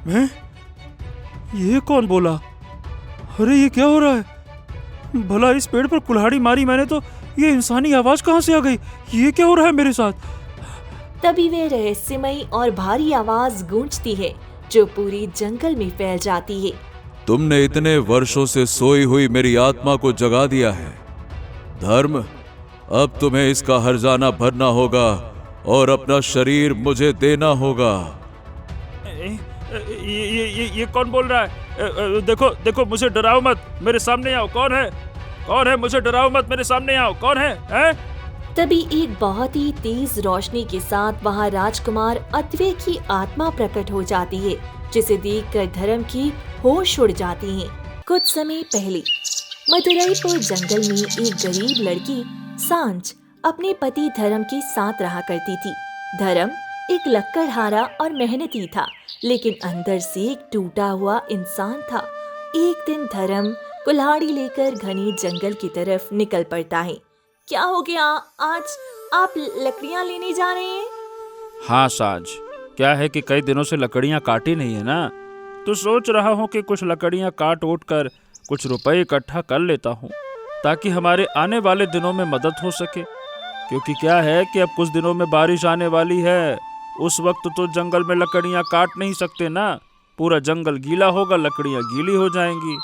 मैं? ये कौन बोला? अरे ये क्या हो रहा है? भला इस पेड़ पर कुल्हाड़ी मारी मैंने तो ये इंसानी आवाज कहाँ से आ गई? ये क्या हो रहा है मेरे साथ? तभी वे रहस्यमयी और भारी आवाज गूंजती है जो पूरी जंगल में फैल जाती है। तुमने इतने वर्षों से सोई हुई मेरी आत्मा को जगा दिया है। धर्म, अब तुम्हें इसका हर्जाना भरना होगा और अपना शरीर मुझे देना होगा। ये कौन बोल रहा है? देखो देखो, मुझे डराओ मत, मेरे सामने आओ। कौन है? कौन है? मुझे डराओ मत, मेरे सामने आओ। कौन है? हैं? तभी एक बहुत ही तेज रोशनी के साथ वहाँ राजकुमार अत्वे की आत्मा प्रकट हो जाती है, जिसे देखकर धर्म की होश उड़ जाती है। कुछ समय पहले मदुरईपुर जंगल में एक गरीब लड़की सांझ अपने पति धर्म के साथ रहा करती थी। धर्म एक लक्कड़हारा और मेहनती था, लेकिन अंदर से एक टूटा हुआ इंसान था। एक दिन धर्म कुल्हाड़ी लेकर घनी जंगल की तरफ निकल पड़ता है। क्या हो गया? आज आप लकड़ियाँ लेने जा रहे हैं? हाँ सांझ, क्या है कि कई दिनों से लकड़ियाँ काटी नहीं है ना, तो सोच रहा हूँ कि कुछ लकड़ियाँ काट उठ कर कुछ रुपए इकट्ठा कर लेता हूँ, ताकि हमारे आने वाले दिनों में मदद हो सके। क्योंकि क्या है कि अब कुछ दिनों में बारिश आने वाली है। उस वक्त तो जंगल में लकड़ियाँ काट नहीं सकते ना, पूरा जंगल गीला होगा, लकड़ियाँ गीली हो जाएंगी।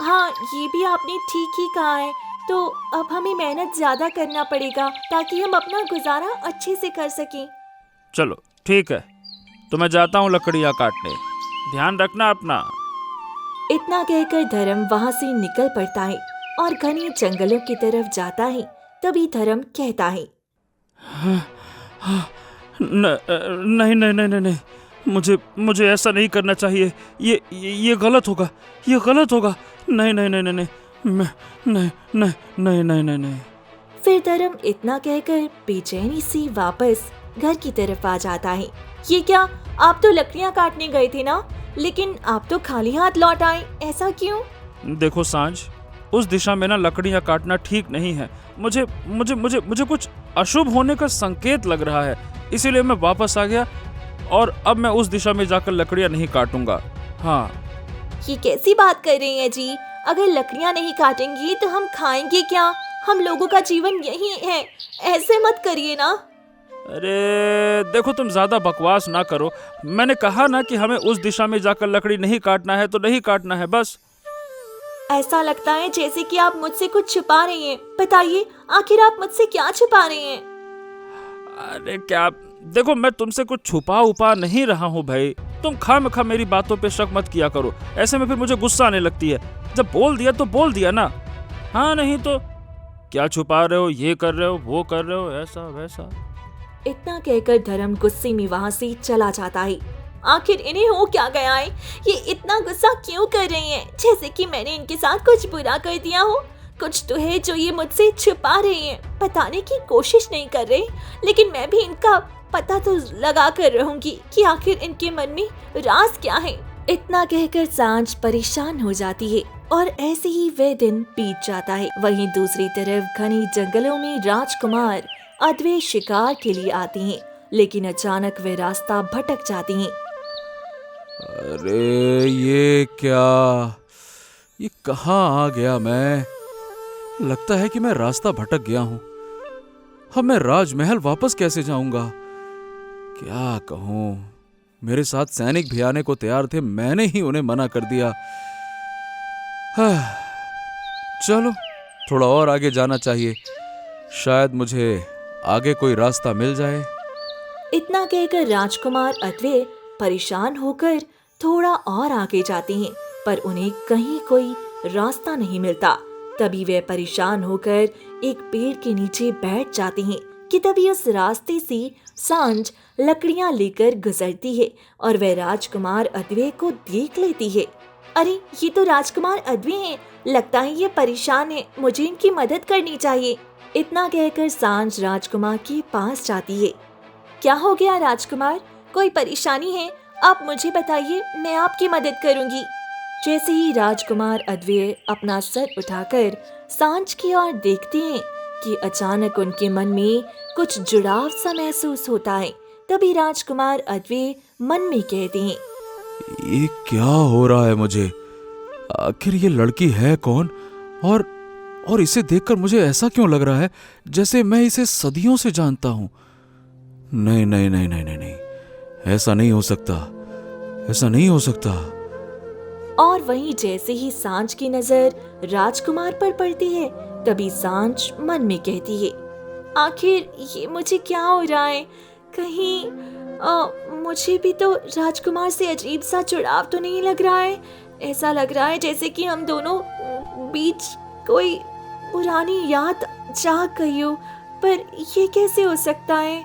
हाँ, ये भी आपने ठीक ही कहा है। तो अब हमें मेहनत ज्यादा करना पड़ेगा ताकि हम अपना गुजारा अच्छे से कर सकें। चलो ठीक है, तो मैं जाता हूँ लकड़ियाँ काटने, ध्यान रखना अपना। इतना कहकर धर्म वहाँ से निकल पड़ता है और घने जंगलों की तरफ जाता है। तभी धर्म कहता है, नहीं नहीं नहीं नहीं नहीं, मुझे ऐसा नहीं करना चाहिए। ये गलत होगा, ये गलत होगा। नहीं नहीं नहीं नहीं नहीं, मैं नहीं नहीं नहीं नहीं नहीं नहीं। फिर धर्म इतना कहकर बेचैनी से वापस घर की तरफ आ जाता है। ये क्या? आप तो लकड़ियाँ काटने गए थे ना, लेकिन आप तो खाली हाथ लौट आए, ऐसा क्यों? देखो सांझ, उस दिशा में ना लकड़ियाँ काटना ठीक नहीं है। मुझे मुझे मुझे मुझे कुछ अशुभ होने का संकेत लग रहा है, इसीलिए मैं वापस आ गया और अब मैं उस दिशा में जाकर लकड़ियाँ नहीं काटूंगा। हाँ। ये कैसी बात कर रहे हैं जी? अगर लकड़ियाँ नहीं काटेंगी तो हम खाएंगे क्या? हम लोगों का जीवन यही है, ऐसे मत करिए ना। अरे देखो, तुम ज्यादा बकवास ना करो। मैंने कहा ना कि हमें उस दिशा में जाकर लकड़ी नहीं काटना है तो नहीं काटना है, बस। ऐसा लगता है जैसे कि आप मुझसे कुछ छुपा रहे हैं। बताइए, आखिर आप मुझसे क्या छुपा रहे हैं? अरे क्या, देखो मैं तुमसे कुछ छुपा नहीं रहा हूँ भाई। तुम खामखा मेरी बातों पे शक मत किया करो, ऐसे में फिर मुझे गुस्सा आने लगती है। जब बोल दिया तो बोल दिया ना। हाँ, नहीं तो क्या छुपा रहे हो, ये कर रहे हो, वो कर रहे हो, ऐसा वैसा। इतना कहकर धर्म गुस्से में वहाँ से चला जाता है। आखिर इन्हें हो क्या गया है? ये इतना गुस्सा क्यों कर रही हैं? जैसे कि मैंने इनके साथ कुछ बुरा कर दिया हो। कुछ तो है जो ये मुझसे छुपा रहे हैं, बताने की कोशिश नहीं कर रहे, लेकिन मैं भी इनका पता तो लगा कर रहूंगी कि आखिर इनके मन में राज क्या है। इतना कहकर सांझ परेशान हो जाती है और ऐसे ही वह दिन बीत जाता है। वहीं दूसरी तरफ घने जंगलों में राजकुमार अद्वैत शिकार के लिए आती हैं, लेकिन अचानक वे रास्ता भटक जाती हैं। अरे ये क्या, ये कहाँ आ गया मैं? लगता है कि मैं रास्ता भटक गया हूँ। अब मैं राजमहल वापस कैसे जाऊंगा? क्या कहूँ, मेरे साथ सैनिक भी आने को तैयार थे, मैंने ही उन्हें मना कर दिया। चलो थोड़ा और आगे जाना चाहिए, शायद मुझे आगे कोई रास्ता मिल जाए। इतना कहकर राजकुमार अद्वैत परेशान होकर थोड़ा और आगे जाते हैं, पर उन्हें कहीं कोई रास्ता नहीं मिलता। तभी वे परेशान होकर एक पेड़ के नीचे बैठ जाते हैं कि तभी उस रास्ते से सांझ लकड़ियां लेकर गुजरती है और वह राजकुमार अद्वैत को देख लेती है। अरे ये तो राजकुमार अद्वैत हैं, लगता है ये परेशान है, मुझे इनकी मदद करनी चाहिए। इतना कहकर सांझ राजकुमार के पास जाती है। क्या हो गया राजकुमार, कोई परेशानी है? आप मुझे बताइए, मैं आपकी मदद करूंगी। जैसे ही राजकुमार अद्वैत अपना सर उठाकर सांझ की ओर देखते हैं कि अचानक उनके मन में कुछ जुड़ाव सा महसूस होता है। तभी राजकुमार अद्वै मन में कहते हैं, ये क्या हो रहा है मुझे? आखिर ये लड़की है कौन? और इसे देखकर मुझे ऐसा क्यों लग रहा है जैसे मैं इसे सदियों से जानता हूं। नहीं नहीं नहीं नहीं नहीं नहीं, ऐसा नहीं हो सकता, ऐसा नहीं हो सकता। और वहीं जैसे ही सांझ की नजर राजकुमार पर पड़ती है, तभी सांझ मन में कहती है, आखिर ये मुझे क्या हो रहा है? कहीं मुझे भी तो राजकुमार से अजीब सा जुड़ाव तो नहीं लग रहा है? ऐसा लग रहा है जैसे कि हम दोनों बीच कोई पुरानी याद जाग गई हो, पर ये कैसे हो सकता है?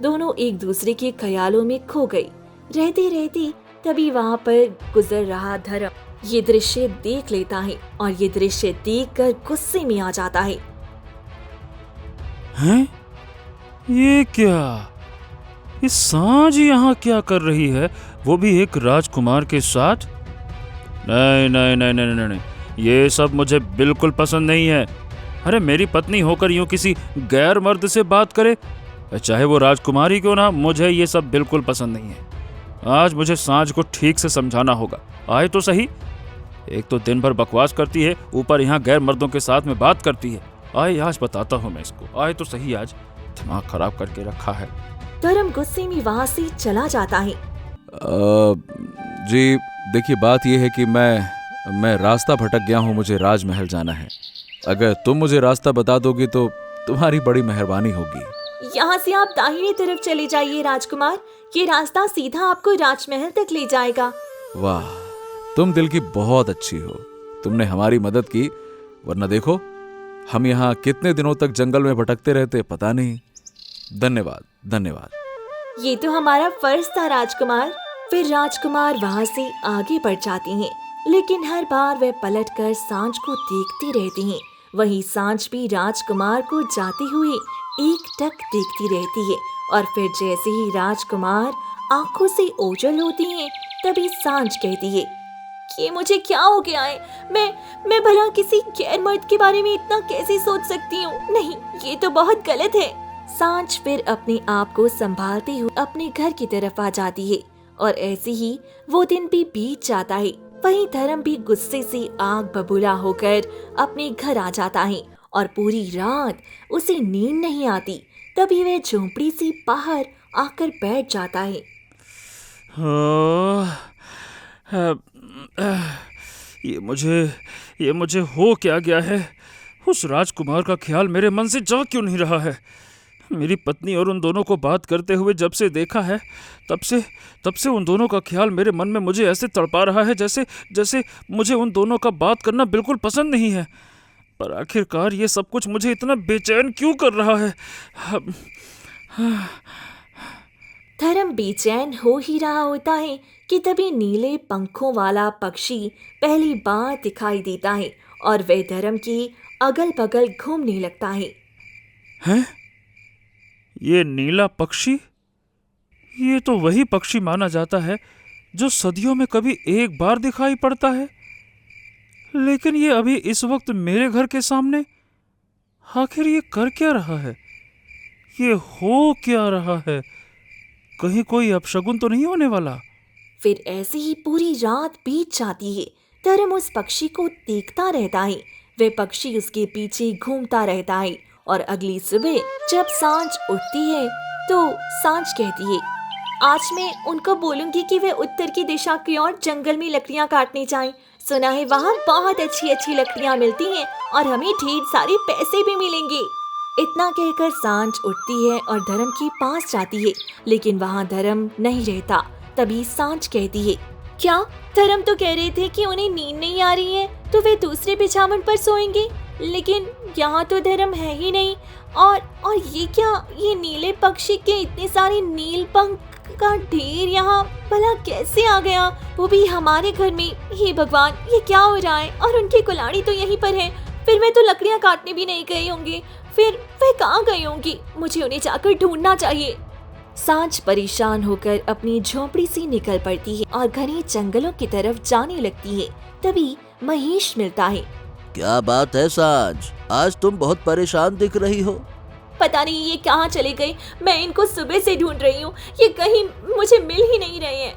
दोनों एक दूसरे के ख्यालों में खो गई। रहते रहते तभी वहां पर गुजर रहा धर्म ये दृश्य देख लेता है और ये दृश्य देखकर गुस्से में आ जाता है। हैं? ये क्या? इस सांझ यहाँ क्या कर रही है, वो भी एक राजकुमार के साथ? नहीं नहीं नहीं नहीं नहीं नहीं, ये सब मुझे बिल्कुल पसंद नहीं है। अरे मेरी पत्नी होकर यूं किसी गैर मर्द से बात करे, चाहे वो राजकुमार ही क्यों ना, मुझे ये सब बिल्कुल पसंद नहीं है। आज मुझे सांझ को ठीक से समझाना होगा। आए तो सही, एक तो दिन भर बकवास करती है, ऊपर यहाँ गैर मर्दों के साथ में बात करती है। आए आज बताता हूँ मैं इसको, आए तो सही, आज दिमाग खराब करके रखा है। धर्म गुस्से में वहां से चला जाता है। जी देखिए, बात यह है कि मैं रास्ता भटक गया हूँ, मुझे राजमहल जाना है। अगर तुम मुझे रास्ता बता दोगी तो तुम्हारी बड़ी मेहरबानी होगी। यहाँ से आप दाहिने तरफ चले जाइए राजकुमार, ये रास्ता सीधा आपको राजमहल तक ले जाएगा। वाह, तुम दिल की बहुत अच्छी हो, तुमने हमारी मदद की, वरना देखो हम यहाँ कितने दिनों तक जंगल में भटकते रहते पता नहीं। धन्यवाद धन्यवाद। ये तो हमारा फर्ज था राजकुमार। फिर राजकुमार वहाँ से आगे बढ़ जाते हैं, लेकिन हर बार वह पलटकर सांझ को देखती रहती हैं। वहीं सांझ भी राजकुमार को जाते हुए एकटक देखती रहती है और फिर जैसे ही राजकुमार आंखों से ओझल होती हैं, तभी सांझ कहती है, कि मुझे क्या हो गया है? मैं भला किसी गैर मर्द के बारे में इतना कैसे सोच सकती हूँ? नहीं, ये तो बहुत गलत है। सांझ फिर अपने आप को संभालते हुए अपने घर की तरफ आ जाती है और ऐसे ही वो दिन भी बीत जाता है। वहीं धर्म भी गुस्से से आग बबूला होकर अपने घर आ जाता है और पूरी रात उसे नींद नहीं आती। तभी वह झोंपड़ी से बाहर आकर बैठ जाता है। ये मुझे हो क्या गया है? उस राजकुमार का ख्याल मेरे मन से जा क्यों नहीं रहा है? मेरी पत्नी और उन दोनों को बात करते हुए जब से देखा है, तब से उन दोनों का ख्याल मेरे मन में मुझे ऐसे तड़पा रहा है जैसे मुझे उन दोनों का बात करना बिल्कुल पसंद नहीं है। पर आखिरकार ये सब कुछ मुझे इतना बेचैन क्यों कर रहा है? धर्म बेचैन हो ही रहा होता है कि तभी नीले पंखों वाला पक्षी पहली बार दिखाई देता है और वह धर्म की अगल बगल घूमने लगता है। हैं? ये नीला पक्षी? ये तो वही पक्षी माना जाता है जो सदियों में कभी एक बार दिखाई पड़ता है, लेकिन ये अभी इस वक्त मेरे घर के सामने। आखिर ये कर क्या रहा है? ये हो क्या रहा है? कहीं कोई अपशगुन तो नहीं होने वाला? फिर ऐसे ही पूरी रात बीत जाती है। धर्म उस पक्षी को देखता रहता है, वह पक्षी उसके पीछे घूमता रहता है और अगली सुबह जब सांझ उठती है तो सांझ कहती है, आज मैं उनको बोलूंगी कि वे उत्तर की दिशा की ओर जंगल में लकड़ियां काटने जाएं। सुना है वहाँ बहुत अच्छी अच्छी लकड़ियां मिलती हैं और हमें ढेर सारे पैसे भी मिलेंगे। इतना कहकर सांझ उठती है और धर्म के पास जाती है, लेकिन वहाँ धर्म नहीं रहता। तभी सांझ कहती है, क्या धर्म तो कह रहे थे कि उन्हें नींद नहीं आ रही है तो वे दूसरे बिछावन पर सोएंगे, लेकिन यहाँ तो धर्म है ही नहीं। और ये क्या, ये नीले पक्षी के इतने सारे नील पंख का ढेर यहाँ भला कैसे आ गया, वो भी हमारे घर में? हे भगवान, ये क्या हो रहा है? और उनकी कुल्हाड़ी तो यहीं पर है, फिर वे तो लकड़ियाँ काटने भी नहीं गए होंगे, फिर वे कहाँ गए होंगी? मुझे उन्हें जाकर ढूंढना चाहिए। सांझ परेशान होकर अपनी झोंपड़ी से निकल पड़ती है और घने जंगलों की तरफ जाने लगती है। तभी महेश मिलता है। क्या बात है सांझ, आज तुम बहुत परेशान दिख रही हो। पता नहीं ये कहाँ चले गए। मैं इनको सुबह से ढूंढ रही हूँ, ये कहीं मुझे मिल ही नहीं रहे हैं।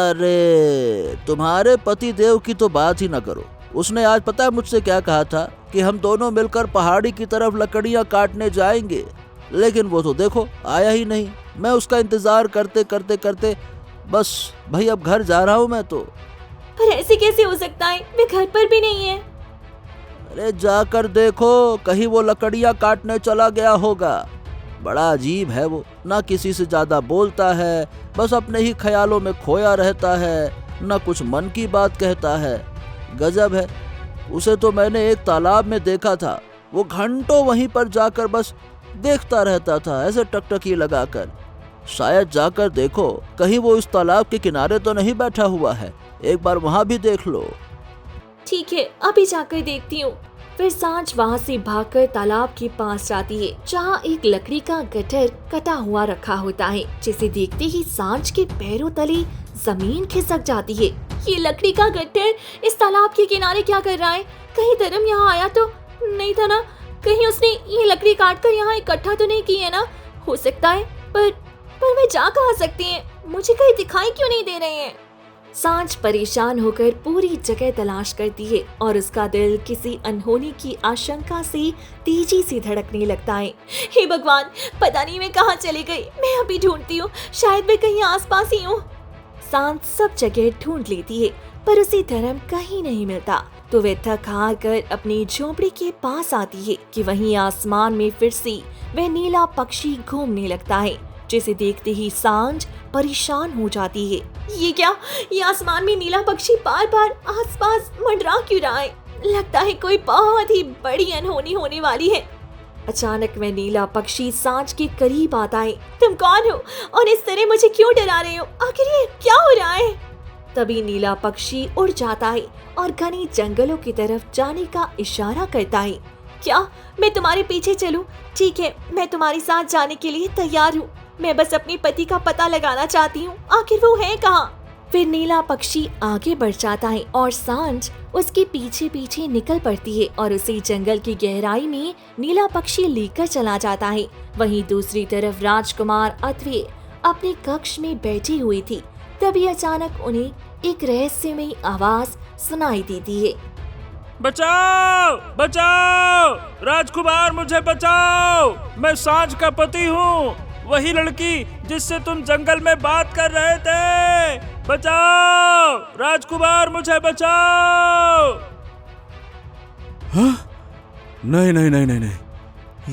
अरे तुम्हारे पति देव की तो बात ही न करो। उसने आज पता है मुझसे क्या कहा था कि हम दोनों मिलकर पहाड़ी की तरफ लकड़ियां काटने जाएंगे, लेकिन वो तो देखो आया ही नहीं। मैं उसका इंतजार करते करते करते बस भाई अब घर जा रहा हूँ मैं तो। पर ऐसे कैसे हो सकता है, वे घर पर भी नहीं है। अरे जाकर देखो, कहीं वो लकड़ियां काटने चला गया होगा। बड़ा अजीब है वो, ना किसी से ज्यादा बोलता है, बस अपने ही ख्यालों में खोया रहता है, ना कुछ मन की बात कहता है। गजब है। उसे तो मैंने एक तालाब में देखा था, वो घंटों वहीं पर जाकर बस देखता रहता था ऐसे टकटकी लगाकर। शायद जाकर देखो, कहीं वो इस तालाब के किनारे तो नहीं बैठा हुआ है। एक बार वहां भी देख लो। ठीक है, अभी जाकर देखती हूँ। फिर सांझ वहाँ से भागकर तालाब के पास जाती है, जहाँ एक लकड़ी का गट्ठर कटा हुआ रखा होता है, जिसे देखते ही सांझ के पैरों तले जमीन खिसक जाती है। ये लकड़ी का गट्ठर इस तालाब के किनारे क्या कर रहा है? कहीं धर्म यहाँ आया तो नहीं था ना? कहीं उसने ये लकड़ी काटकर यहाँ इकट्ठा तो नहीं की है ना? हो सकता है, पर वे जा कहाँ सकते हैं? मुझे कहीं दिखाई क्यों नहीं दे रहे हैं? सांझ परेशान होकर पूरी जगह तलाश करती है और उसका दिल किसी अनहोनी की आशंका से तेजी से धड़कने लगता है। हे भगवान, पता नहीं वे कहाँ चले गए। मैं अभी ढूंढती हूँ, शायद वे कहीं आसपास ही हो। सांझ सब जगह ढूंढ लेती है, पर उसे धर्म कहीं नहीं मिलता। तो वे थक हार कर अपनी झोपड़ी के पास आती है कि वहीं आसमान में फिर से वह नीला पक्षी घूमने लगता है, जिसे देखते ही सांझ परेशान हो जाती है। ये क्या? ये आसमान में नीला पक्षी बार बार आसपास मंडरा क्यों रहा है? लगता है कोई बहुत ही बड़ी अनहोनी होने वाली है। अचानक वह नीला पक्षी सांझ के करीब आता है। तुम कौन हो और इस तरह मुझे क्यों डरा रहे हो? आखिर ये क्या हो रहा है? तभी नीला पक्षी उड़ जाता है और घने जंगलों की तरफ जाने का इशारा करता है। क्या मैं तुम्हारे पीछे चलूं? ठीक है, मैं तुम्हारे साथ जाने के लिए तैयार हूँ। मैं बस अपने पति का पता लगाना चाहती हूँ, आखिर वो है कहाँ? फिर नीला पक्षी आगे बढ़ जाता है और सांझ उसके पीछे पीछे निकल पड़ती है और उसे जंगल की गहराई में नीला पक्षी लेकर चला जाता है। वहीं दूसरी तरफ राजकुमार अथवे अपने कक्ष में बैठी हुई थी। तभी अचानक उन्हें एक रहस्यमयी आवाज सुनाई देती है। बचाओ बचाओ, राजकुमार मुझे बचाओ, मैं सांझ का पति हूँ, वही लड़की जिससे तुम जंगल में बात कर रहे थे। बचाओ राजकुमार, मुझे बचाओ। हाँ? नहीं नहीं नहीं नहीं नहीं,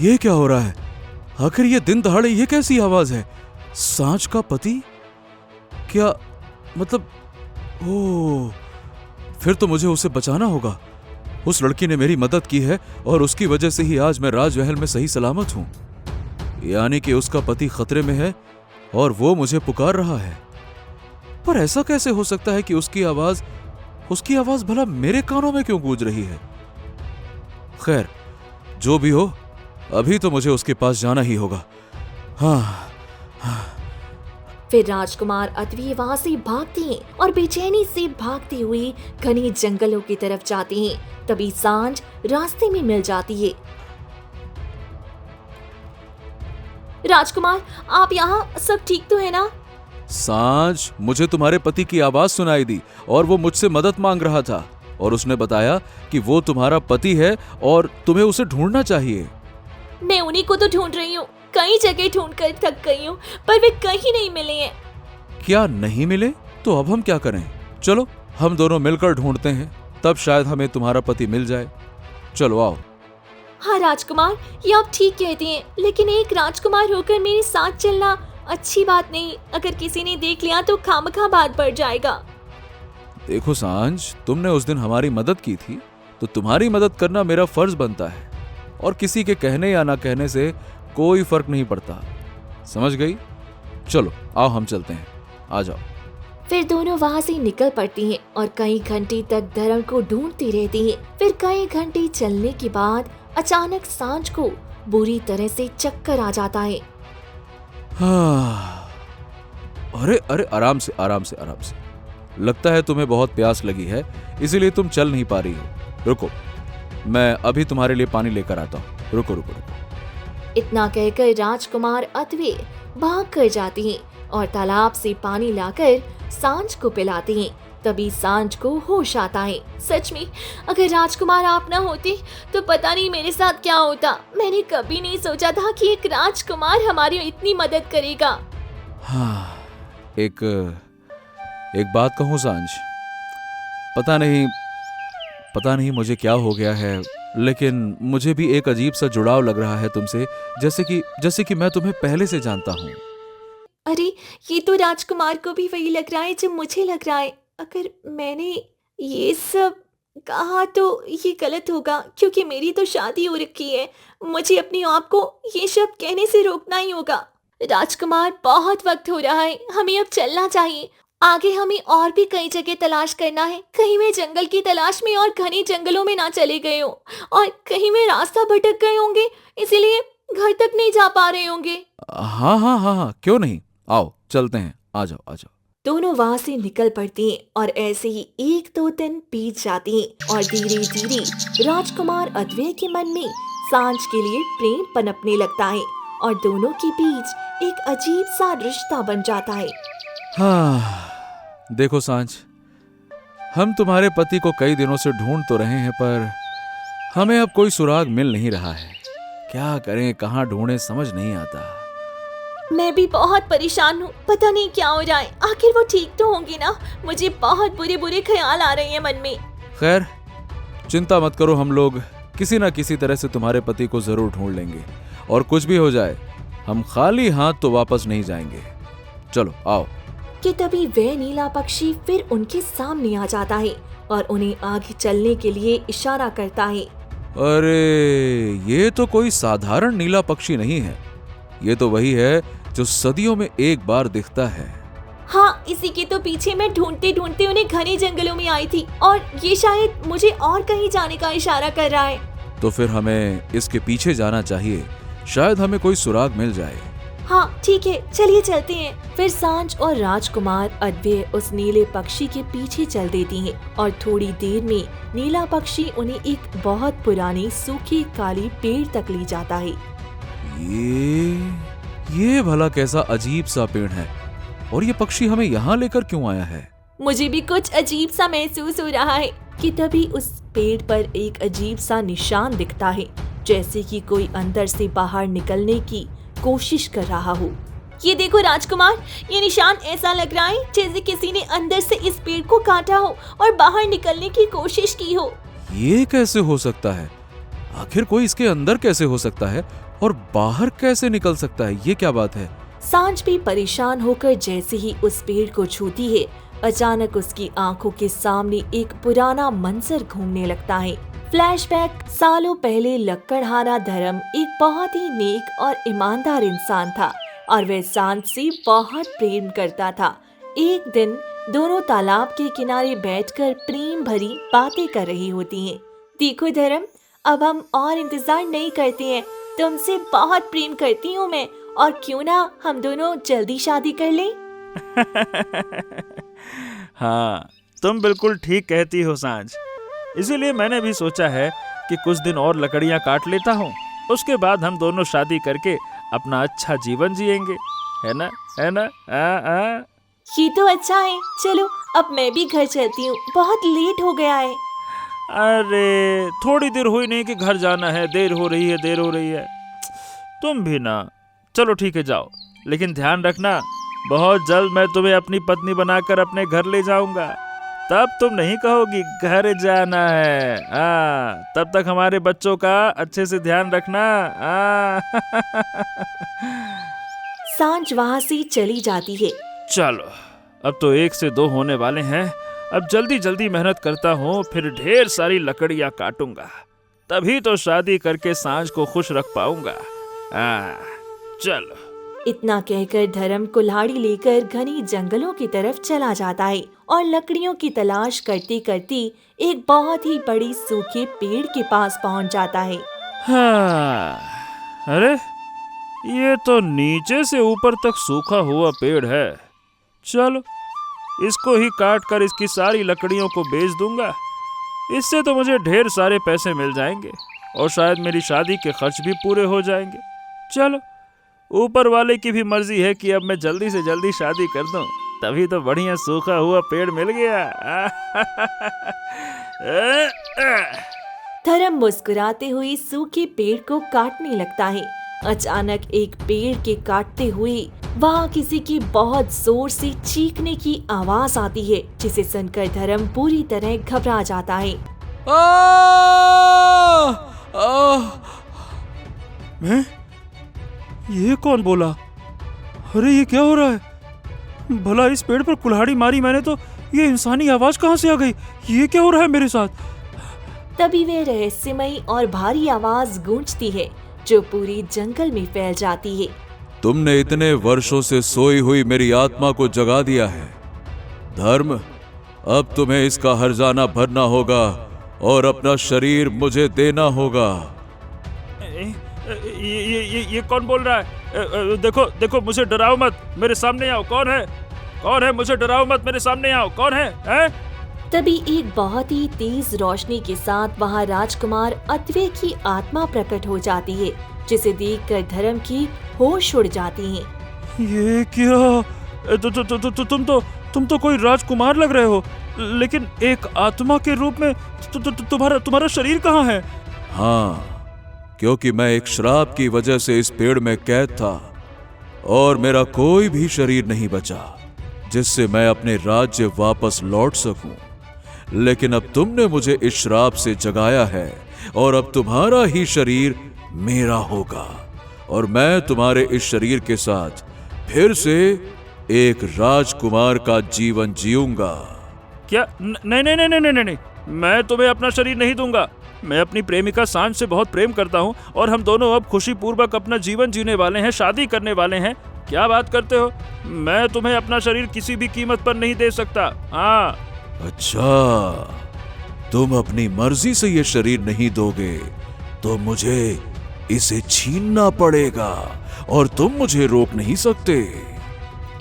ये क्या हो रहा है? आखिर ये दिन दहाड़े ये कैसी आवाज है? सांझ का पति? क्या मतलब? ओह, फिर तो मुझे उसे बचाना होगा। उस लड़की ने मेरी मदद की है और उसकी वजह से ही आज मैं राजमहल में सही सलामत हूं। यानी कि उसका पति खतरे में है और वो मुझे पुकार रहा है। पर ऐसा कैसे हो सकता है कि उसकी आवाज भला मेरे कानों में क्यों गूंज रही है? खैर, जो भी हो, अभी तो मुझे उसके पास जाना ही होगा। हाँ। फिर राजकुमार अथवी वहाँ से भागते हैं और बेचैनी से भागते हुए घने जंगलों की तरफ जाते हैं। तभी सांझ रास्ते में मिल जाती है। राजकुमार, आप यहाँ? सब ठीक तो है ना? सांझ, मुझे तुम्हारे पति की आवाज सुनाई दी और वो मुझसे मदद मांग रहा था और उसने बताया कि वो तुम्हारा पति है और तुम्हें उसे ढूंढना चाहिए। मैं उन्हीं को तो ढूंढ रही हूँ, कई जगह ढूंढकर थक गई हूँ, पर वे कहीं नहीं मिले हैं। क्या नहीं मिले? तो अब हम क्या करें? चलो हम दोनों मिलकर ढूंढते हैं, तब शायद हमें तुम्हारा पति मिल जाए। चलो आओ। हाँ राजकुमार, ये आप ठीक कहते हैं, लेकिन एक राजकुमार होकर मेरे साथ चलना अच्छी बात नहीं। अगर किसी ने देख लिया तो खामखा बात बढ़ जाएगा। देखो सांझ, तुमने उस दिन हमारी मदद की थी, तो तुम्हारी मदद करना मेरा फर्ज बनता है और किसी के कहने या ना कहने से कोई फर्क नहीं पड़ता। समझ गई? चलो आओ हम चलते हैं, आ जाओ। फिर दोनों वहाँ से निकल पड़ती हैं और कई घंटे तक धर्म को ढूंढती रहती हैं। फिर कई घंटे चलने के बाद अचानक सांझ को बुरी तरह से चक्कर आ जाता है। हाँ। अरे अरे, आराम से आराम से आराम से। लगता है तुम्हें बहुत प्यास लगी है, इसीलिए तुम चल नहीं पा रही हो। रुको, मैं अभी तुम्हारे लिए पानी लेकर आता हूँ। रुको रुको रुको। इतना कहकर राजकुमार अथवे भाग कर जाते हैं और तालाब से पानी लाकर सांझ को पिलाते हैं। तभी सांझ को होश आता है। सच में अगर राजकुमार आप ना होते तो पता नहीं मेरे साथ क्या होता। मैंने कभी नहीं सोचा था कि एक राजकुमार हमारी इतनी मदद करेगा। हाँ, एक बात कहूँ सांझ, पता नहीं मुझे क्या हो गया है, लेकिन मुझे भी एक अजीब सा जुड़ाव लग रहा है तुमसे, जैसे कि मैं तुम्हें पहले से जानता हूँ। अरे ये तो राजकुमार को भी वही लग रहा है जो मुझे लग रहा है। अगर मैंने ये सब कहा तो ये गलत होगा, क्योंकि मेरी तो शादी हो रखी है। मुझे अपने आप को ये सब कहने से रोकना ही होगा। राजकुमार, बहुत वक्त हो रहा है, हमें अब चलना चाहिए। आगे हमें और भी कई जगह तलाश करना है। कहीं मैं जंगल की तलाश में और घने जंगलों में ना चले गए हो, और कहीं मैं रास्ता भटक गए होंगे, इसीलिए घर तक नहीं जा पा रहे होंगे। हाँ हाँ हाँ हाँ, क्यों नहीं, आओ चलते हैं, आ जाओ आ जाओ। दोनों वहां से निकल पड़ते हैं और ऐसे ही 1-2 दिन बीत जाते हैं और धीरे धीरे राजकुमार अथवे के मन में सांझ के लिए प्रेम पनपने लगता है और दोनों के बीच एक अजीब सा रिश्ता बन जाता है। हाँ, देखो सांझ, हम तुम्हारे पति को कई दिनों से ढूंढ तो रहे हैं, पर हमें अब कोई सुराग मिल नहीं रहा है। क्या करें, कहाँ ढूंढें, समझ नहीं आता। मैं भी बहुत परेशान हूँ, पता नहीं क्या हो रहा है। आखिर वो ठीक तो होंगे ना? मुझे बहुत बुरे बुरे ख्याल आ रहे हैं मन में। खैर, चिंता मत करो, हम लोग किसी न किसी तरह से तुम्हारे पति को जरूर ढूंढ लेंगे, और कुछ भी हो जाए हम खाली हाथ तो वापस नहीं जाएंगे। चलो आओ। कि तभी वह नीला पक्षी फिर उनके सामने आ जाता है और उन्हें आगे चलने के लिए इशारा करता है। अरे ये तो कोई साधारण नीला पक्षी नहीं है, ये तो वही है जो सदियों में एक बार दिखता है। हाँ, इसी के तो पीछे मैं ढूंढते ढूंढते उन्हें घने जंगलों में आई थी, और ये शायद मुझे और कहीं जाने का इशारा कर रहा है। तो फिर हमें इसके पीछे जाना चाहिए, शायद हमें कोई सुराग मिल जाए। हाँ ठीक है, चलिए चलते हैं। फिर सांझ और राजकुमार अथवे उस नीले पक्षी के पीछे चल देती हैं और थोड़ी देर में नीला पक्षी उन्हें एक बहुत पुराने सूखे काले पेड़ तक ले जाता है। ये भला कैसा अजीब सा पेड़ है, और ये पक्षी हमें यहाँ लेकर क्यों आया है? मुझे भी कुछ अजीब सा महसूस हो रहा है। कि तभी उस पेड़ पर एक अजीब सा निशान दिखता है, जैसे कि कोई अंदर से बाहर निकलने की कोशिश कर रहा हो। ये देखो राजकुमार, ये निशान ऐसा लग रहा है जैसे किसी ने अंदर से इस पेड़ को काटा हो और बाहर निकलने की कोशिश की हो। ये कैसे हो सकता है? आखिर कोई इसके अंदर कैसे हो सकता है और बाहर कैसे निकल सकता है? ये क्या बात है? सांझ भी परेशान होकर जैसे ही उस पेड़ को छूती है, अचानक उसकी आंखों के सामने एक पुराना मंजर घूमने लगता है। फ्लैशबैक। सालों पहले लकड़हारा धर्म एक बहुत ही नेक और ईमानदार इंसान था और वह सांझ से बहुत प्रेम करता था। एक दिन दोनों तालाब के किनारे बैठकर प्रेम भरी बातें कर रही होती हैं। देखो धर्म, अब हम और इंतजार नहीं करते हैं, तुमसे बहुत प्रेम करती हूँ मैं, और क्यों ना हम दोनों जल्दी शादी कर लें? हाँ, तुम बिल्कुल ठीक कहती हो सांझ। इसीलिए मैंने भी सोचा है कि कुछ दिन और लकड़ियाँ काट लेता हूँ, उसके बाद हम दोनों शादी करके अपना अच्छा जीवन जिएंगे, है ना? है ना? आ। ये तो अच्छा है। चलो अब मैं भी घर चलती हूँ, बहुत लेट हो गया है। अरे थोड़ी देर हुई नहीं कि घर जाना है, देर हो रही है। तुम भी ना। चलो ठीक है, जाओ, लेकिन ध्यान रखना, बहुत जल्द मैं तुम्हें अपनी पत्नी बनाकर अपने घर ले जाऊंगा। तब तुम नहीं कहोगी घर जाना है। तब तक हमारे बच्चों का अच्छे से ध्यान रखना। सांझ वहाँ से चली जाती है। चलो, अब तो 1 से 2 होने वाले हैं। अब जल्दी जल्दी मेहनत करता हूँ, फिर ढेर सारी लकड़ियाँ काटूंगा, तभी तो शादी करके सांझ को खुश रख पाऊंगा। चलो। इतना कहकर धर्म कुल्हाड़ी लेकर घने जंगलों की तरफ चला जाता है और लकड़ियों की तलाश करते करते एक बहुत ही बड़ी सूखे पेड़ के पास पहुंच जाता है। हाँ, अरे ये तो नीचे से ऊपर तक सूखा हुआ पेड़ है। चलो, इसको ही काट कर इसकी सारी लकड़ियों को बेच दूंगा, इससे तो मुझे ढेर सारे पैसे मिल जाएंगे और शायद मेरी शादी के खर्च भी पूरे हो जाएंगे। चलो, ऊपर वाले की भी मर्जी है कि अब मैं जल्दी से जल्दी शादी कर दूं, तभी तो बढ़िया सूखा हुआ पेड़ मिल गया। धर्म मुस्कुराते हुए सूखे पेड़ को काटने लगता है। अचानक एक पेड़ के काटते हुए वहाँ किसी की बहुत जोर से चीखने की आवाज आती है, जिसे सुनकर धर्म पूरी तरह घबरा जाता है। आ! आ! मैं? ये कौन बोला? अरे ये क्या हो रहा है? भला इस पेड़ पर कुल्हाड़ी मारी मैंने तो ये इंसानी आवाज कहाँ से आ गई? ये क्या हो रहा है मेरे साथ? तभी वह रहस्यमयी और भारी आवाज गूंजती है जो पूरी जंगल में फैल जाती है। तुमने इतने वर्षों से सोई हुई मेरी आत्मा को जगा दिया है। धर्म, अब तुम्हें इसका हर्जाना भरना होगा और अपना शरीर मुझे देना होगा। ये कौन बोल रहा है? देखो देखो, मुझे डराओ मत, मेरे सामने आओ। कौन है? कौन है? मुझे डराओ मत, मेरे सामने आओ। कौन है? हैं? तभी एक बहुत ही तेज रोशनी के साथ वहाँ राजकुमार अत्वे की आत्मा प्रकट हो जाती है, जिसे देखकर धर्म की होश उड़ जाती है। ये क्या? तुम तो कोई राजकुमार लग रहे हो, लेकिन एक आत्मा के रूप में तुम्हारा शरीर कहाँ है? हाँ, क्योंकि मैं एक श्राप की वजह से इस पेड़ में कैद था और मेरा कोई भी शरीर नहीं बचा जिससे मैं अपने राज्य वापस लौट सकूं। लेकिन अब तुमने मुझे इस श्राप से जगाया है और अब तुम्हारा ही शरीर मेरा होगा और मैं तुम्हारे इस शरीर के साथ फिर से एक राजकुमार का जीवन जीऊंगा। क्या? नहीं नहीं नहीं नहीं नहीं नहीं, मैं तुम्हें अपना शरीर नहीं दूंगा। मैं अपनी प्रेमिका सांझ से बहुत प्रेम करता हूँ और हम दोनों अब खुशी पूर्वक अपना जीवन जीने वाले हैं, शादी करने वाले हैं। क्या बात करते हो? मैं तुम्हें अपना शरीर किसी भी कीमत पर नहीं दे सकता। हाँ। अच्छा, तुम अपनी मर्जी से ये शरीर नहीं दोगे तो मुझे इसे छीनना पड़ेगा और तुम मुझे रोक नहीं सकते।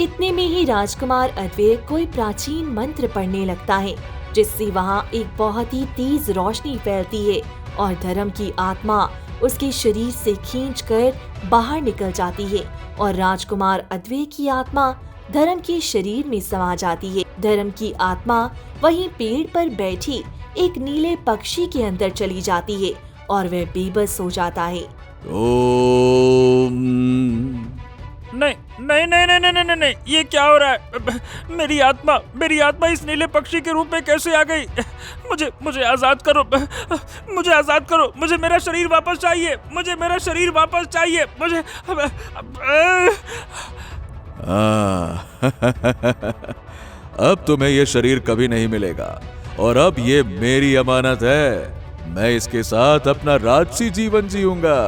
इतने में ही राजकुमार अद्वैय कोई प्राचीन मंत्र पढ़ने लगता है, जिससे वहाँ एक बहुत ही तेज रोशनी फैलती है और धर्म की आत्मा उसके शरीर से खींचकर बाहर निकल जाती है और राजकुमार अद्वैय की आत्मा धर्म के शरीर में समा जाती है। धर्म की आत्मा वहीं पेड़ पर बैठी एक नीले पक्षी के अंदर चली जाती है और वह बेबस हो जाता है। ओम। नहीं नहीं नहीं नहीं नहीं नहीं नहीं, ये क्या हो रहा है? मेरी आत्मा इस नीले पक्षी के रूप में कैसे आ गई? मुझे आजाद करो, मुझे आजाद करो, मुझे मेरा शरीर वापस चाहिए, मुझे मेरा शरीर वापस चाहिए, मुझे। अब तुम्हें ये शरीर कभी नहीं मिलेगा और अब ये मेरी अमानत है। मैं इसके साथ अपना राजसी जीवन जीऊंगा।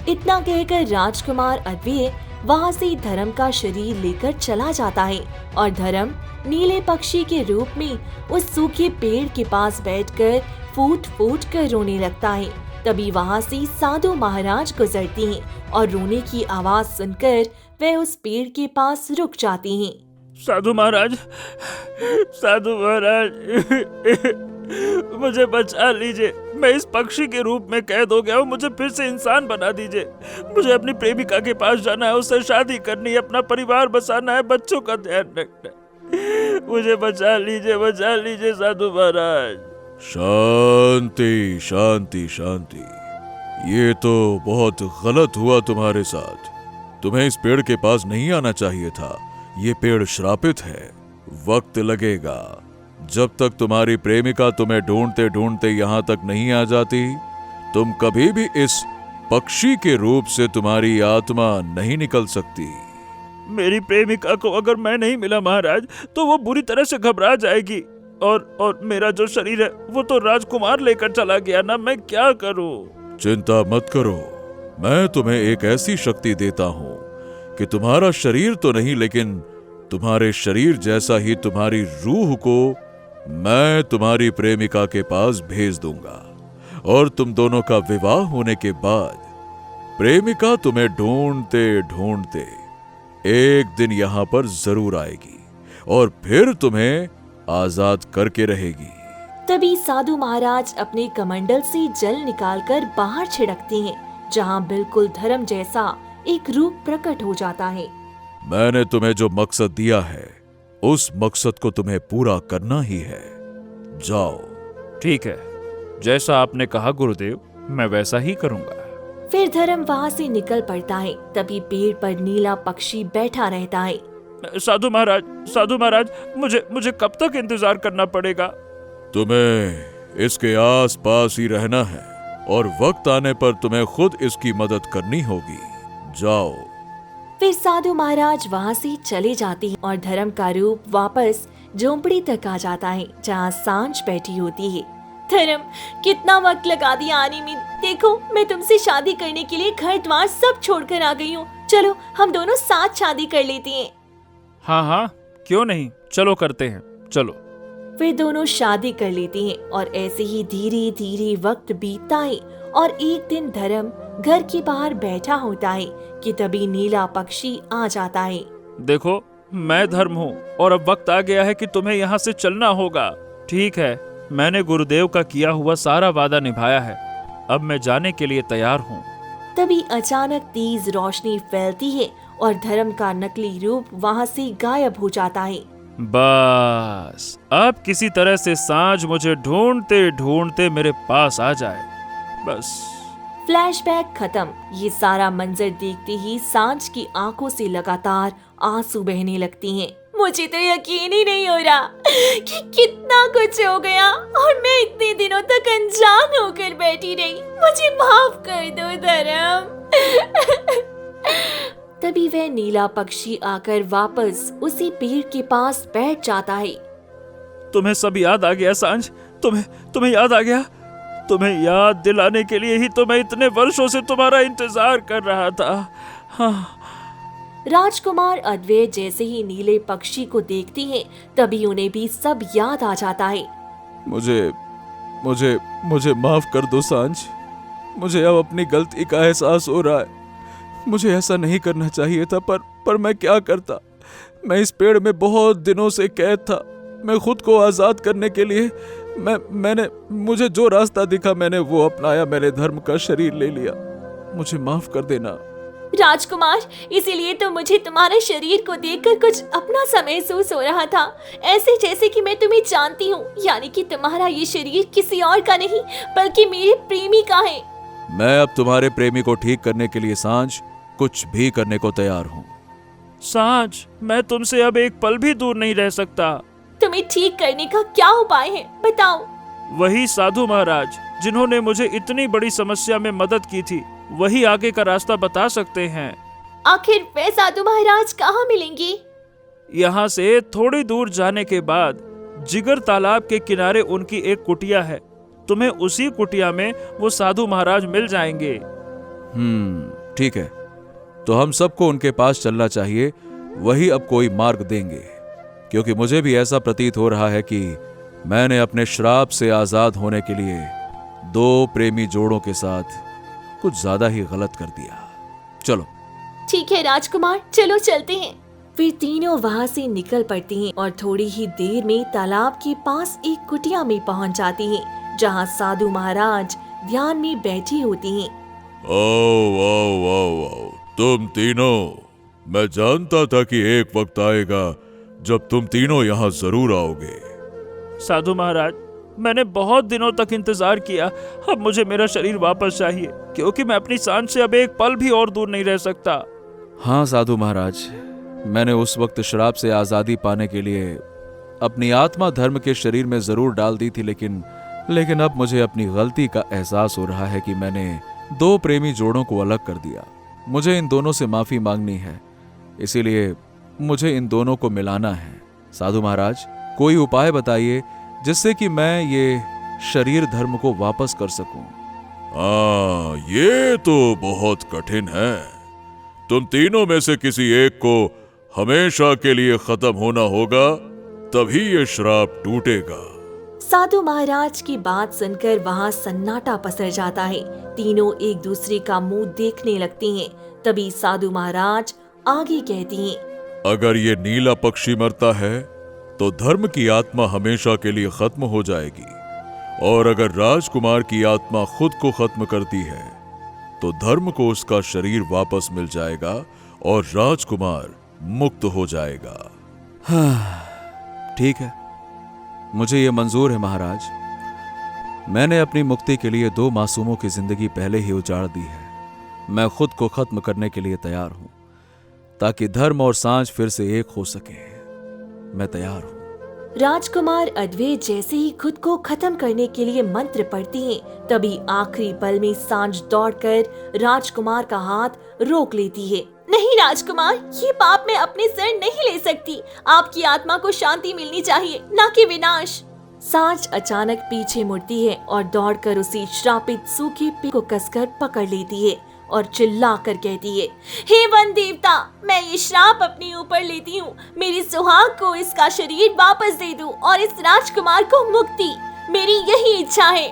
इतना कहकर राजकुमार अद्वैय वहाँ से धर्म का शरीर लेकर चला जाता है और धर्म नीले पक्षी के रूप में उस सूखे पेड़ के पास बैठकर फूट फूट कर रोने लगता है। तभी वहाँ से साधु महाराज गुजरती हैं और रोने की आवाज सुनकर वे उस पेड़ के पास रुक जाती हैं। साधु महाराज, मुझे बचा लीजिए। मैं इस पक्षी के रूप में कैद हो गया हूँ, मुझे फिर से इंसान बना दीजिए। मुझे अपनी प्रेमिका के पास जाना है, उससे शादी करनी है, अपना परिवार बसाना है, बच्चों का ध्यान रखना है। मुझे बचा लीजिए साधु महाराज। शांति शांति शांति। ये तो बहुत गलत हुआ तुम्हारे साथ। तुम्हें इस पेड़ के पास नहीं आना चाहिए था। ये पेड़ श्रापित है। वक्त लगेगा। जब तक तुम्हारी प्रेमिका तुम्हें ढूंढते ढूंढते यहाँ तक नहीं आ जाती, तुम कभी भी इस पक्षी के रूप से तुम्हारी आत्मा नहीं निकल सकती। मेरी प्रेमिका को अगर मैं नहीं मिला महाराज, तो वो बुरी तरह से घबरा जाएगी और मेरा जो शरीर है वो तो राजकुमार लेकर चला गया ना। मैं क्या करूं? चिंता मत करो, मैं तुम्हें एक ऐसी शक्ति देता हूँ कि तुम्हारा शरीर तो नहीं, लेकिन तुम्हारे शरीर जैसा ही तुम्हारी रूह को मैं तुम्हारी प्रेमिका के पास भेज दूंगा और तुम दोनों का विवाह होने के बाद प्रेमिका तुम्हें ढूंढते ढूंढते एक दिन यहाँ पर जरूर आएगी और फिर तुम्हें आजाद करके रहेगी। तभी साधु महाराज अपने कमंडल से जल निकालकर बाहर छिड़कते हैं, जहाँ बिल्कुल धर्म जैसा एक रूप प्रकट हो जाता है। मैंने तुम्हें जो मकसद दिया है उस मकसद को तुम्हें पूरा करना ही है। जाओ। ठीक है, जैसा आपने कहा गुरुदेव, मैं वैसा ही करूंगा। फिर धर्म वहाँ से निकल पड़ता है। तभी पेड़ पर नीला पक्षी बैठा रहता है। साधु महाराज, मुझे कब तक इंतजार करना पड़ेगा? तुम्हें इसके आस पास ही रहना है और वक्त आने पर तुम्हें खुद इसकी मदद करनी होगी। जाओ। फिर साधु महाराज वहाँ से चले जाते हैं और धर्म का रूप वापस झोंपड़ी तक आ जाता है, जहाँ सांझ बैठी होती है। धर्म, कितना वक्त लगा दिया आने में। देखो, मैं तुमसे शादी करने के लिए घर द्वार सब छोड़कर आ गई हूँ। चलो हम दोनों साथ शादी कर लेते हैं। हाँ, क्यों नहीं, चलो करते हैं, चलो। फिर दोनों शादी कर लेते हैं और ऐसे ही धीरे धीरे वक्त बीतता है और एक दिन धर्म घर के बाहर बैठा होता है कि तभी नीला पक्षी आ जाता है। देखो, मैं धर्म हूँ और अब वक्त आ गया है कि तुम्हें यहाँ से चलना होगा। ठीक है, मैंने गुरुदेव का किया हुआ सारा वादा निभाया है। अब मैं जाने के लिए तैयार हूँ। तभी अचानक तेज रोशनी फैलती है और धर्म का नकली रूप वहाँ से गायब हो जाता है। बस अब किसी तरह से सांझ मुझे ढूंढते ढूंढते मेरे पास आ जाए, बस। फ्लैशबैक खत्म। ये सारा मंजर देखते ही सांझ की आंखों से लगातार आंसू बहने लगती हैं। मुझे तो यकीन ही नहीं हो रहा कि कितना कुछ हो गया और मैं इतने दिनों तक अनजान होकर बैठी रही। मुझे माफ कर दो धर्म। तभी वह नीला पक्षी आकर वापस उसी पेड़ के पास बैठ जाता है। तुम्हें सब याद आ गया सांझ? तुम्हें याद आ गया? तुम्हें याद दिलाने के लिए ही तो मैं इतने वर्षों से तुम्हारा इंतजार कर रहा था। हाँ। राजकुमार अद्वैत जैसे ही नीले पक्षी को देखते हैं, तभी उन्हें भी सब याद आ जाता है। मुझे माफ कर दो सांझ। मुझे अब अपनी गलती का एहसास हो रहा है। मुझे ऐसा नहीं करना चाहिए था, पर मैं क्या करता। मैं इस पेड़ में बहुत दिनों से कैद था। मैं खुद को आजाद करने के लिए मुझे जो रास्ता दिखा मैंने वो अपनाया। मैंने धर्म का शरीर ले लिया। मुझे माफ कर देना। राजकुमार, इसीलिए तो मुझे तुम्हारे शरीर को देखकर कुछ अपना सा महसूस हो रहा था, ऐसे जैसे कि मैं तुम्हें जानती हूँ। यानी कि तुम्हारा ये शरीर किसी और का नहीं बल्कि मेरे प्रेमी का है। मैं अब तुम्हारे प्रेमी को ठीक करने के लिए सांझ कुछ भी करने को तैयार हूँ। सांझ, मैं तुमसे अब एक पल भी दूर नहीं रह सकता। तुम्हें ठीक करने का क्या उपाय है, बताओ। वही साधु महाराज जिन्होंने मुझे इतनी बड़ी समस्या में मदद की थी, वही आगे का रास्ता बता सकते हैं। आखिर वे साधु महाराज कहाँ मिलेंगे? यहाँ से थोड़ी दूर जाने के बाद जिगर तालाब के किनारे उनकी एक कुटिया है। तुम्हें उसी कुटिया में वो साधु महाराज मिल जाएंगे। ठीक है, तो हम सबको उनके पास चलना चाहिए। वही अब कोई मार्ग देंगे, क्योंकि मुझे भी ऐसा प्रतीत हो रहा है कि मैंने अपने श्राप से आजाद होने के लिए दो प्रेमी जोड़ों के साथ कुछ ज्यादा ही गलत कर दिया। चलो। ठीक है राजकुमार, चलो चलते हैं। फिर तीनों वहाँ से निकल पड़ते हैं और थोड़ी ही देर में तालाब के पास एक कुटिया में पहुँच जाती हैं, जहाँ साधु महाराज ध्यान में बैठी होती हैं। आओ, तुम तीनों। मैं जानता था कि एक वक्त आएगा जब तुम तीनों यहाँ जरूर आओगे। साधु महाराज, मैंने बहुत दिनों तक इंतजार किया। अब मुझे मेरा शरीर वापस चाहिए, क्योंकि मैं अपनी सांझ से अब एक पल भी और दूर नहीं रह सकता। हाँ साधु महाराज, मैंने उस वक्त श्राप से आजादी पाने के लिए अपनी आत्मा धर्म के शरीर में जरूर डाल दी थी, लेकिन अब मुझे अपनी गलती का एहसास हो रहा है कि मैंने दो प्रेमी जोड़ों को अलग कर दिया। मुझे इन दोनों से माफी मांगनी है, इसीलिए मुझे इन दोनों को मिलाना है। साधु महाराज, कोई उपाय बताइए जिससे कि मैं ये शरीर धर्म को वापस कर सकूं। ये तो बहुत कठिन है। तुम तीनों में से किसी एक को हमेशा के लिए खत्म होना होगा, तभी ये श्राप टूटेगा। साधु महाराज की बात सुनकर वहाँ सन्नाटा पसर जाता है। तीनों एक दूसरे का मुंह देखने लगते हैं। तभी साधु महाराज आगे कहती हैं, अगर ये नीला पक्षी मरता है तो धर्म की आत्मा हमेशा के लिए खत्म हो जाएगी, और अगर राजकुमार की आत्मा खुद को खत्म करती है तो धर्म को उसका शरीर वापस मिल जाएगा और राजकुमार मुक्त हो जाएगा। ठीक है, मुझे ये मंजूर है महाराज। मैंने अपनी मुक्ति के लिए 2 मासूमों की जिंदगी पहले ही उजाड़ दी है। मैं खुद को खत्म करने के लिए तैयार हूं, ताकि धर्म और सांझ फिर से एक हो सके। मैं तैयार हूं। राजकुमार अद्वैत जैसे ही खुद को खत्म करने के लिए मंत्र पढ़ती हैं, तभी आखिरी पल में सांझ दौड़कर राजकुमार का हाथ रोक लेती है। नहीं राजकुमार, ये पाप मैं अपने सिर नहीं ले सकती। आपकी आत्मा को शांति मिलनी चाहिए, ना कि विनाश। सांझ अचानक पीछे मुड़ती है और दौड़कर उसी श्रापित सूखे पेड़ को कसकर पकड़ लेती है और चिल्लाकर कहती है, हे वन देवता, मैं ये श्राप अपने ऊपर लेती हूँ। मेरी सुहाग को इसका शरीर वापस दे दो और इस राजकुमार को मुक्ति। मेरी यही इच्छा है।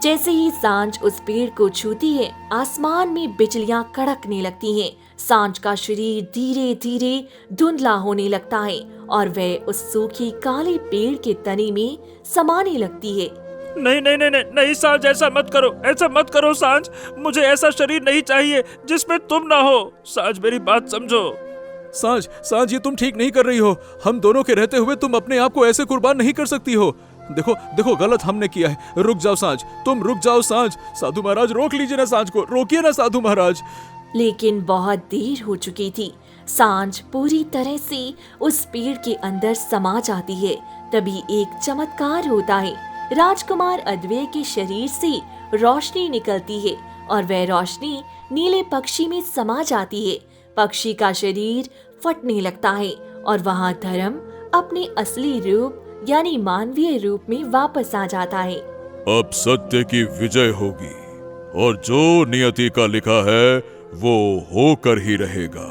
जैसे ही सांझ उस पेड़ को छूती है, आसमान में बिजलियां कड़कने लगती हैं। सांझ का शरीर धीरे धीरे धुंधला होने लगता है और वह उस सूखी काले पेड़ के तने में समाने लगती है। नहीं नहीं नहीं नहीं नहीं सांझ, ऐसा मत करो, ऐसा मत करो सांझ। मुझे ऐसा शरीर नहीं चाहिए जिसमें तुम ना हो। सांझ, मेरी बात समझो। सांझ, ये तुम ठीक नहीं कर रही हो। हम दोनों के रहते हुए तुम अपने आप को ऐसे कुर्बान नहीं कर सकती हो। देखो गलत हमने किया है। रुक जाओ सांझ, तुम रुक जाओ सांझ। साधु महाराज, रोक लीजिए ना सांझ को, रोकिए ना साधु महाराज। लेकिन बहुत देर हो चुकी थी। सांझ पूरी तरह से उस पेड़ के अंदर समा जाती है। तभी एक चमत्कार होता है। राजकुमार अद्वैत के शरीर से रोशनी निकलती है और वह रोशनी नीले पक्षी में समा जाती है। पक्षी का शरीर फटने लगता है और वहाँ धर्म अपने असली रूप यानी मानवीय रूप में वापस आ जाता है। अब सत्य की विजय होगी और जो नियति का लिखा है वो होकर ही रहेगा।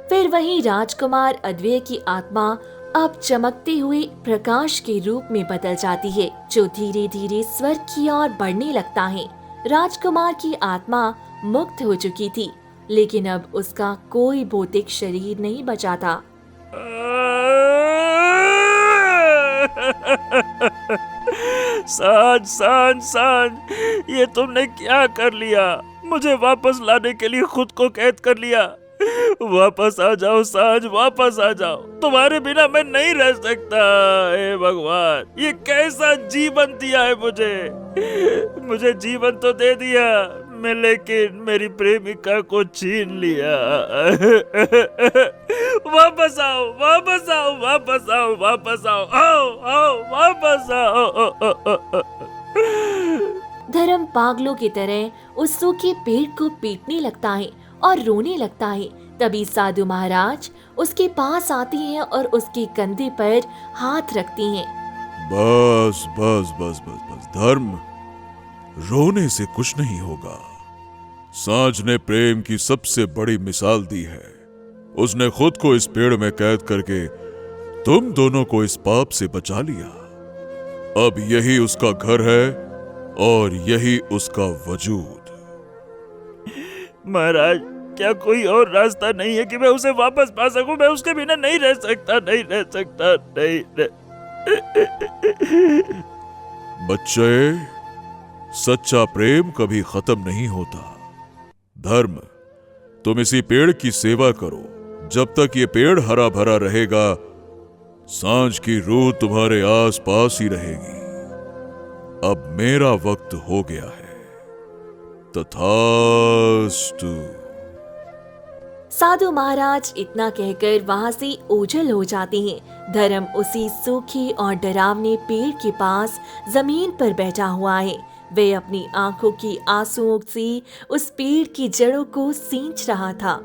फिर वही राजकुमार अद्वैत की आत्मा अब चमकते हुए प्रकाश के रूप में बदल जाती है, जो धीरे धीरे स्वर्ग की ओर बढ़ने लगता है। राजकुमार की आत्मा मुक्त हो चुकी थी, लेकिन अब उसका कोई भौतिक शरीर नहीं बचा था। सांझ, ये तुमने क्या कर लिया? मुझे वापस लाने के लिए खुद को कैद कर लिया। वापस आ जाओ सांझ, वापस आ जाओ। तुम्हारे बिना मैं नहीं रह सकता। हे भगवान, ये कैसा जीवन दिया है मुझे जीवन तो दे दिया मैं, लेकिन मेरी प्रेमिका को छीन लिया। वापस आओ, वापस आओ, वापस आओ, वापस आओ, आओ, वापस आओ। धर्म पागलों की तरह उस सूखे पेड़ को पीटने लगता है और रोने लगता है। तभी साधु महाराज उसके पास आती हैं और उसके कंधे पर हाथ रखती हैं। बस बस बस बस बस धर्म, रोने से कुछ नहीं होगा। सांझ ने प्रेम की सबसे बड़ी मिसाल दी है। उसने खुद को इस पेड़ में कैद करके तुम दोनों को इस पाप से बचा लिया। अब यही उसका घर है और यही उसका वजूद। महाराज, क्या कोई और रास्ता नहीं है कि मैं उसे वापस पा सकूं? मैं उसके बिना नहीं रह सकता, नहीं रह सकता, नहीं रह... बच्चे, सच्चा प्रेम कभी खत्म नहीं होता। धर्म, तुम इसी पेड़ की सेवा करो। जब तक ये पेड़ हरा भरा रहेगा, सांझ की रूह तुम्हारे आस पास ही रहेगी। अब मेरा वक्त हो गया है। तथास्तु। साधु महाराज इतना कहकर वहाँ से ओझल हो जाते हैं। धर्म उसी सूखे और डरावने पेड़ के पास जमीन पर बैठा हुआ है। वह अपनी आंखों की आंसुओं से उस पेड़ की जड़ों को सींच रहा था।